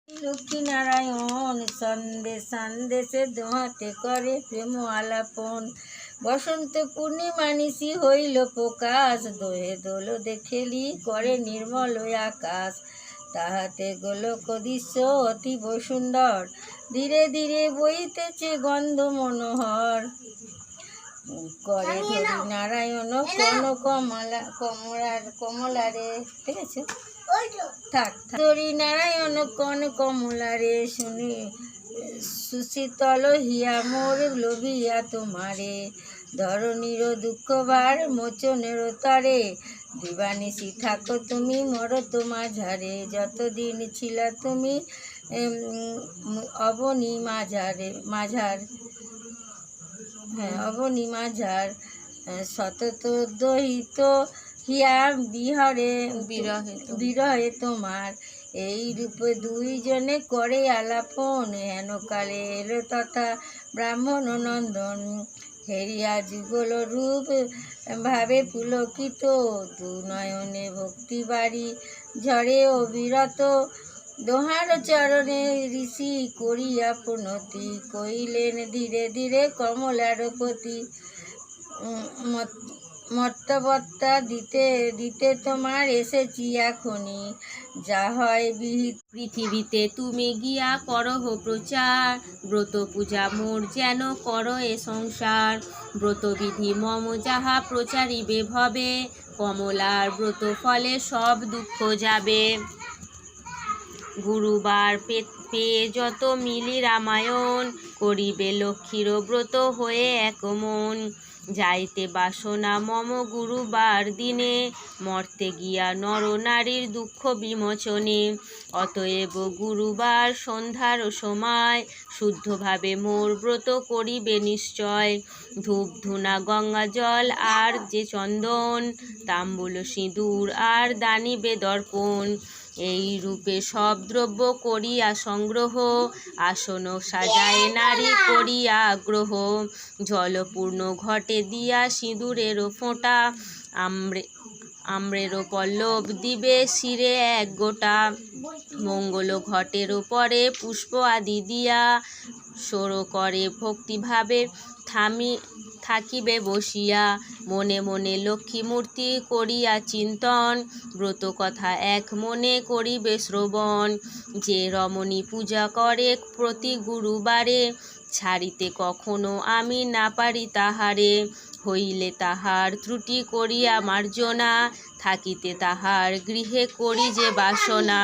লক্ষ্মীনারায়ণ সন্দেশে দোহাতে করে প্রেম আলাপন। বসন্ত পূর্ণিমা নিশি হইল প্রকাশ, দোহে দোল দেখেলি করে নির্মল ওই আকাশ। তাহাতে গোলক দৃশ্য অতীব সুন্দর, ধীরে ধীরে বইতেছে গন্ধ মনোহর। করে ধরি নারায়ণ কোন কমলারে, ঠিক আছে থাক। ধরি নারায়ণ কোন কমলারে, শুনি সুশীতল হিয়া মোর লোভিয়া তোমারে। ধরণীর দুঃখ ভার মোচনের তরে, দিবানিশি থাকো তুমি মর মাঝারে। যতদিন ছিলা তুমি অবনী মাঝার, অবনী মাঝার। সতত দহিত হিয়া বিরহে তোমার। এই রূপে দুইজনে করে আলাপন, হেনকালে এলো তথা ব্রাহ্মণ নন্দন। হেরিয়া যুগল রূপ ভাবে পুলকিত, দু নয়নে ভক্তি বাড়ি ঝরে অবিরত। দোহার চরণে ঋষি করিয়া প্রণতি, কইলেন ধীরে ধীরে কমলার পতি। মর্তবত্তা দিতে দিতে তোমার এসেছি এখনি, যা হয় বিহিত পৃথিবীতে তুমি গিয়া করহ প্রচার। ব্রত পূজা মোর যেন করো এ সংসার, ব্রতবিধি মম যাহা প্রচারিবে ভবে। কমলার ব্রত ফলে সব দুঃখ যাবে। গুরুবার পেয়ে যত মিলি রামায়ণ, করিবে লক্ষ্মীর ব্রত হয়ে এক মন। যাইতে বাসনা মম গুরুবার দিনে, মর্তে গিয়া নর নারীর দুঃখ বিমোচনে। অতএব গুরুবার সন্ধ্যার সময়, শুদ্ধভাবে মোর ব্রত করিবে নিশ্চয়। ধূপ ধুনা গঙ্গা জল আর যে চন্দন, তাম্বুল সিঁদুর আর দানিবে দর্পণ। এই রূপে সব দ্রব্য করিয়া সংগ্রহ, আসন সাজায় নারী করিয়া গ্রহ। জলপূর্ণ ঘটে দিয়া সিঁদুরের ফোঁটা, আম্রের পল্লব দিবে শিরে এক গোটা। মঙ্গল ঘটের পরে পুষ্প আদি দিয়া, সোড় করে ভক্তিভাবে থাকিবে বসিয়া। মনে মনে লক্ষ্মী মূর্তি করিয়া চিন্তন, ব্রত কথা এক মনে করিবে শ্রবণ। যে রমণী পূজা করে প্রতি গুরুবারে, ছাড়িতে কখনো আমি না পারি তাহারে। হইলে তাহার ত্রুটি করিয়া মার্জনা, থাকিতে তাহার গৃহে করি যে বাসনা।